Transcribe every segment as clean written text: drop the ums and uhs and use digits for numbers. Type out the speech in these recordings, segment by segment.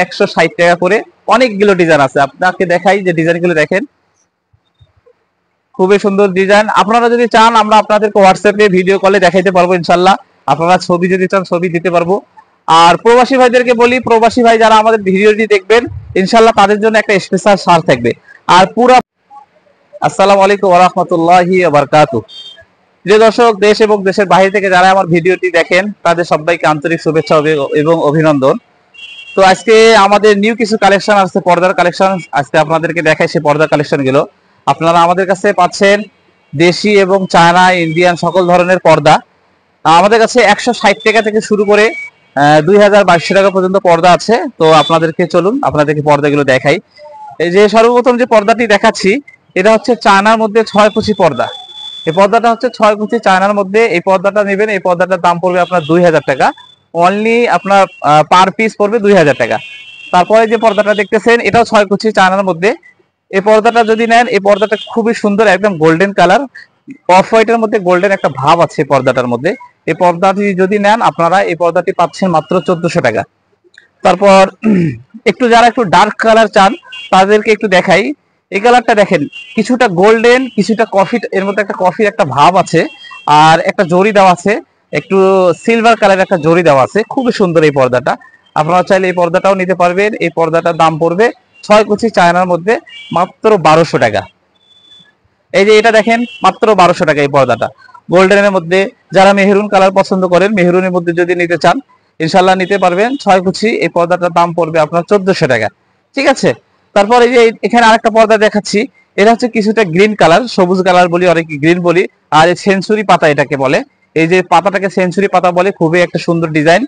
160 টাকা করে। অনেকগুলো ডিজাইন আছে, আপনাকে দেখাই যে ডিজাইনগুলো দেখেন, খুবই সুন্দর ডিজাইন। আপনারা যদি চান আমরা আপনাদেরকে হোয়াটসঅ্যাপে ভিডিও কলে দেখাইতে পারবো ইনশাল্লাহ। আপনারা ছবি যদি চান ছবি দিতে পারবো। আর প্রবাসী ভাইদেরকে বলি, প্রবাসী ভাই যারা আমাদের ভিডিওটি দেখবেন ইনশাল্লাহ তাদের জন্য একটা স্পেশাল ছাড় থাকবে। আর পুরা আসসালামু আলাইকুম ওয়া রাহমাতুল্লাহি ওয়া বারাকাতুহু। যে দর্শক দেশ এবং দেশের বাইরে থেকে যারা আমার ভিডিওটি দেখেন তাদের সবাইকে আন্তরিক শুভেচ্ছা এবং অভিনন্দন। তো আজকে আমাদের নিউ কিছু কালেকশন আছে, পর্দার কালেকশন আজকে আপনাদেরকে দেখাই। সেই পর্দার কালেকশন গুলো আপনারা আমাদের কাছে পাচ্ছেন দেশি এবং চায়না, ইন্ডিয়ান সকল ধরনের পর্দা আমাদের কাছে 160 টাকা থেকে শুরু করে 2200 টাকা পর্যন্ত পর্দা আছে। তো আপনাদেরকে চলুন আপনাদেরকে পর্দাগুলো দেখাই। এই যে সর্বপ্রথম যে পর্দাটি দেখাচ্ছি এটা হচ্ছে চায়নার মধ্যে 6 কুচি পর্দা। এই পর্দাটা হচ্ছে 6 কুচি চায়নার মধ্যে। এই পর্দাটা নেবেন, এই পর্দাটার দাম পড়বে আপনার 2000 টাকা অনলি। আপনার পার পিস পড়বে 2000 টাকা। তারপরে যে পর্দাটা দেখতেছেন এটাও 6 কুচি চায়নার মধ্যে। এই পর্দাটা যদি নেন, এই পর্দাটা খুবই সুন্দর, একদম গোল্ডেন কালার, অফ হোয়াইটের মধ্যে গোল্ডেন একটা ভাব আছে পর্দাটার মধ্যে। এই পর্দাটি যদি নেন আপনারা এই পর্দাটি পাচ্ছেন মাত্র 1400 টাকা। তারপর একটু যারা একটু ডার্ক কালার চান তাদেরকে একটু দেখাই। এই কালারটা দেখেন, কিছুটা গোল্ডেন কিছুটা কফি, এর মধ্যে একটা কফির একটা ভাব আছে আর একটা জরি দেওয়া আছে, একটু সিলভার কালার একটা জরি দেওয়া আছে। খুবই সুন্দর এই পর্দাটা, আপনারা চাইলে এই পর্দাটাও নিতে পারবেন। এই পর্দাটার দাম পড়বে 6 কুচি চায়নার মধ্যে মাত্র 1200 টাকা। এই যে এটা দেখেন মাত্র 1200 টাকা এই পর্দাটা গোল্ডেনের মধ্যে। যারা মেহরুন কালার পছন্দ করেন, মেহরুনের মধ্যে যদি নিতে চান ইনশাল্লাহ নিতে পারবেন। 6 কুচি এই পর্দাটার দাম পড়বে আপনার 1400 টাকা। ঠিক আছে। তারপর এই যে এখানে আরেকটা পর্দা দেখাচ্ছি, এটা হচ্ছে কিছুটা গ্রিন কালার, সবুজ কালার বলি, অনেকে গ্রিন বলি, আর এই সেঞ্চুরি পাতা এটাকে বলে। এই যে পাতাটাকে সেঞ্চুরি পাতা বলে, খুবই একটা সুন্দর ডিজাইন।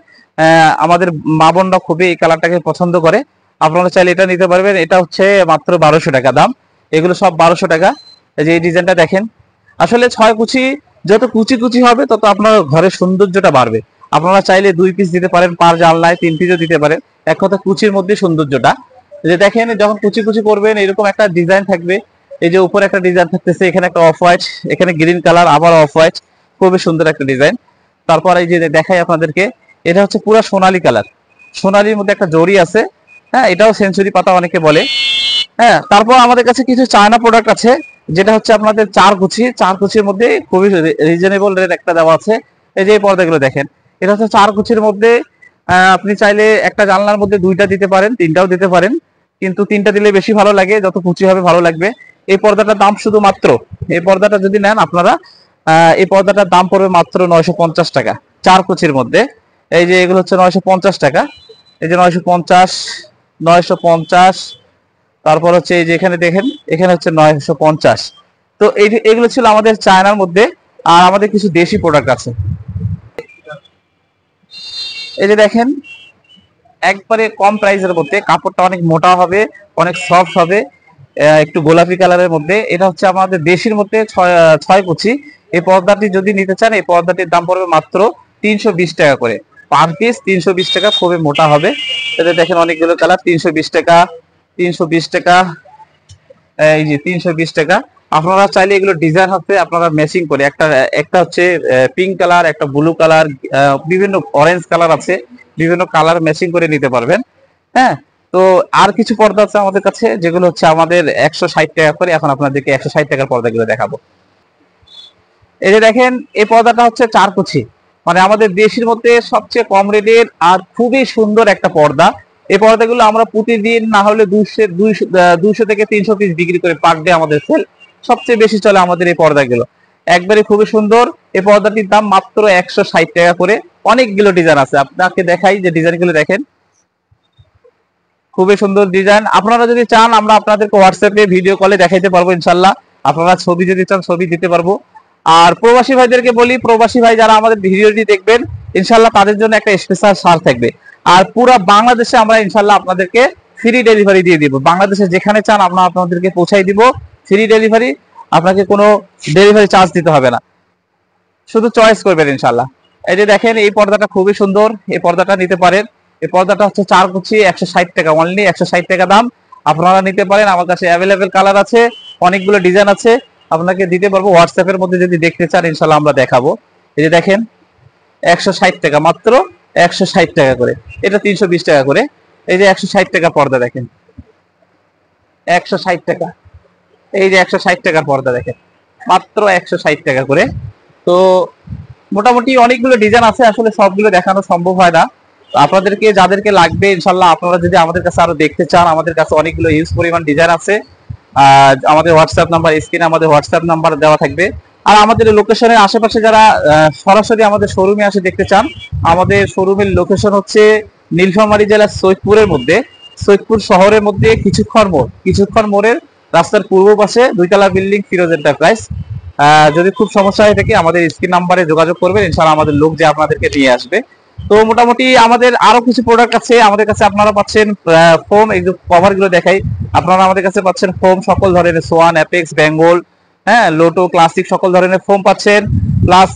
আমাদের মা বোনরা খুবই এই কালারটাকে পছন্দ করে। আপনারা চাইলে এটা নিতে পারবেন। এটা হচ্ছে মাত্র 1200 টাকা দাম। এগুলো সব 1200 টাকা। এই যে এই ডিজাইনটা দেখেন, আসলে 6 কুচি যত কুচি কুচি হবে তত আপনার ঘরের সৌন্দর্যটা বাড়বে। আপনারা চাইলে 2 পিস দিতে পারেন, পার জানলায় 3 পিসও দিতে পারেন। এক কথা কুচির মধ্যে সৌন্দর্যটা। যে দেখেন যখন কুচি কুচি করবেন এরকম একটা ডিজাইন থাকবে। এই যে উপরে একটা ডিজাইন থাকতেছে, এখানে একটা অফ হোয়াইট, এখানে গ্রিন কালার, আবার অফ হোয়াইট, খুবই সুন্দর একটা ডিজাইন। তারপর এই যে দেখাই আপনাদেরকে, এটা হচ্ছে পুরো সোনালী কালার, সোনালীর মধ্যে একটা জরি আছে। হ্যাঁ, এটাও সেঞ্চুরি পাতা অনেকে বলে। হ্যাঁ, তারপর আমাদের কাছে কিছু চায়না প্রোডাক্ট আছে, যেটা হচ্ছে আপনাদের 4 কুচি, 4 কুচির মধ্যে খুবই রিজনেবল রেট একটা দেওয়া আছে। এই যে এই পর্দাগুলো দেখেন, এটা হচ্ছে 4 কুচির মধ্যে। আপনি চাইলে একটা জানলার মধ্যে 2টা দিতে পারেন, 3টাও দিতে পারেন, কিন্তু 3টা দিলে বেশি ভালো লাগে, যত কুচি হবে ভালো লাগবে। এই পর্দাটার দাম শুধুমাত্র, এই পর্দাটা যদি নেন আপনারা, এই পর্দাটার দাম পড়বে মাত্র 950 টাকা 4 কুচির মধ্যে। এই যে এগুলো হচ্ছে 950 টাকা। এই যে 950, 950, তারপর হচ্ছে এই যে এখানে দেখেন, এখানে হচ্ছে 950। তো এগুলো ছিল আমাদের চায়নার মধ্যে। আর আমাদের কিছু দেশি প্রোডাক্ট আছে। এই যে দেখেন, একবারে কম প্রাইসের মধ্যে, কাপড়টা অনেক মোটা হবে, অনেক সফট হবে, একটু গোলাপি কালারের মধ্যে। এটা হচ্ছে আমাদের দেশির মধ্যে 6 কুচি। এই পর্দাটি যদি নিতে চান এই পর্দাটির দাম পড়বে মাত্র 320 টাকা করে পার পিস। 320 টাকা, খুবই মোটা হবে। এটা দেখেন অনেকগুলো কালার, 320 টাকা, 320 টাকা, এই যে 320 টাকা। আপনারা চাইলে এগুলো ডিজাইন হচ্ছে আপনারা ম্যাচিং করে, একটা হচ্ছে পিঙ্ক কালার, একটা ব্লু কালার, বিভিন্ন অরেঞ্জ কালার আছে, বিভিন্ন কালার ম্যাচিং করে নিতে পারবেন। হ্যাঁ, তো আর কিছু পর্দা আছে আমাদের কাছে যেগুলো হচ্ছে আমাদের 160 টাকা করে। এখন আপনাদেরকে 160 টাকার পর্দাগুলো দেখাবো। এই যে দেখেন, এই পর্দাটা হচ্ছে 4 কুচি, মানে আমাদের দেশের মধ্যে সবচেয়ে কম রেটের আর খুবই সুন্দর একটা পর্দা। এই পর্দাগুলো আমরা প্রতিদিন না হলে 200 থেকে 300 পিস বিক্রি করে পার ডে, আমাদের সেল সবচেয়ে বেশি চলে আমাদের এই পর্দাগুলো। একবারে খুবই সুন্দর। এই পর্দাটির দাম মাত্র 160 টাকা করে। অনেকগুলো ডিজাইন আছে, আপনাকে দেখাই যে ডিজাইনগুলো দেখেন, খুবই সুন্দর ডিজাইন। আপনারা যদি চান আমরা আপনাদেরকে হোয়াটসঅ্যাপে ভিডিও কলে দেখাইতে পারবো ইনশাল্লাহ। আপনারা ছবি যদি চান ছবি দিতে পারবো। আর প্রবাসী ভাইদেরকে বলি, প্রবাসী ভাই যারা আমাদের ভিডিওটি দেখবেন ইনশাল্লাহ তাদের জন্য একটা স্পেশাল ছাড় থাকবে। আর পুরো বাংলাদেশে আমরা ইনশাল্লাহ আপনাদেরকে ফ্রি ডেলিভারি দিয়ে দিব। বাংলাদেশে যেখানে চান আমরা আপনাদেরকে পৌঁছাই দিব, ফ্রি ডেলিভারি। আপনাকে কোনো ডেলিভারি চার্জ দিতে হবে না, শুধু চয়েস করবেন ইনশাল্লাহ। এই যে দেখেন, এই পর্দাটা খুবই সুন্দর, এই পর্দাটা নিতে পারেন। এই পর্দাটা হচ্ছে 4 কুচি, 160 টাকা অনলি, 160 টাকা দাম। আপনারা নিতে পারেন। আমার কাছে অ্যাভেলেবেল কালার আছে, অনেকগুলো ডিজাইন আছে, আপনাকে দিতে পারবো। হোয়াটসঅ্যাপের মধ্যে যদি দেখতে চান ইনশাল্লাহ আমরা দেখাবো। এই যে দেখেন, 160 টাকা মাত্র, 160 টাকা করে। এটা 320 টাকা করে। এই যে 160 টাকা পর্দা দেখেন, 160 টাকা। এই যে 160 টাকার পর্দা দেখেন, মাত্র 160 টাকা করে। তো মোটামুটি অনেকগুলো ডিজাইন আছে, আসলে সবগুলো দেখানো সম্ভব হয় না। তো আপনাদেরকে যাদেরকে লাগবে ইনশাল্লাহ, আপনারা যদি আমাদের কাছে আরো দেখতে চান, আমাদের কাছে অনেকগুলো হিউজ পরিমাণ ডিজাইন আছে। আমাদের হোয়াটসঅ্যাপ নাম্বার, স্ক্রিনে আমাদের হোয়াটসঅ্যাপ নাম্বার দেওয়া থাকবে। আর আমাদের লোকেশনের আশেপাশে যারা সরাসরি আমাদের শোরুমে আসে দেখতে চান, আমাদের শোরুমের লোকেশন হচ্ছে নীলফামারী জেলার সৈয়দপুরের মধ্যে, সৈয়দপুর শহরের মধ্যে কিছুক্ষণ মোড়ের রাস্তার পূর্ব পাশে 2 তলা বিল্ডিং, ফিরোজ এন্টারপ্রাইজ। যদি খুব সমস্যা হয়ে থাকে আমাদের স্ক্রিন নাম্বারে যোগাযোগ করবেন, ইনশাআল্লাহ আমাদের লোক যে আপনাদেরকে নিয়ে আসবে। তো মোটামুটি আমাদের আরো কিছু প্রোডাক্ট আছে আমাদের কাছে। আপনারা পাচ্ছেন ফোম, এই যে কভার গুলো দেখাই, আপনারা আমাদের কাছে পাচ্ছেন ফোম সকল ধরনের, সোয়ান, অ্যাপেক্স, বেঙ্গল, হ্যাঁ, লোটো, ক্লাসিক সকল ধরনের ফোম পাচ্ছেন। প্লাস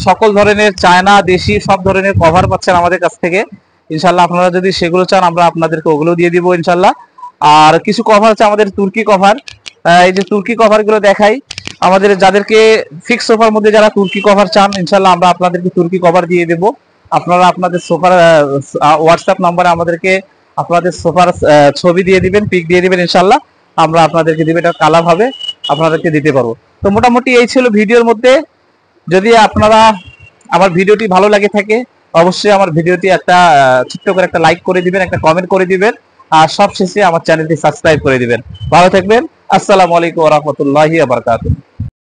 সকল ধরনের চায়না, দেশি সব ধরনের কভার পাচ্ছেন আমাদের কাছ থেকে। ইনশাল্লাহ আপনারা যদি সেগুলো চান আমরা আপনাদেরকে ওগুলো দিয়ে দিব ইনশাল্লাহ। আর কিছু কভার আছে আমাদের তুর্কি কভার, এই যে তুর্কি কভার গুলো দেখাই। আমাদের যাদেরকে ফিক্স সোফার মধ্যে যারা তুর্কি কভার চান, ইনশাল্লাহ আমরা আপনাদেরকে তুর্কি কভার দিয়ে দেব। আপনারা আপনাদের সোফার হোয়াটসঅ্যাপ নাম্বারে আমাদেরকে আপনাদের সোফার ছবি দিয়ে দিবেন, পিক দিয়ে দিবেন, ইনশাল্লাহ আমরা আপনাদেরকে দিবে, এটা কালার হবে, আপনাদেরকে দিতে পারবো। তো মোটামুটি এই ছিল ভিডিওর মধ্যে। যদি আপনারা আমার ভিডিওটি ভালো লাগে থাকে, অবশ্যই আমার ভিডিওটি একটা ছোট্ট করে একটা লাইক করে দিবেন, একটা কমেন্ট করে দিবেন, আর সবশেষে আমার চ্যানেলটি সাবস্ক্রাইব করে দিবেন। ভালো থাকবেন। আসসালামু আলাইকুম ওয়া রাহমাতুল্লাহি ওয়া বারাকাতুহু।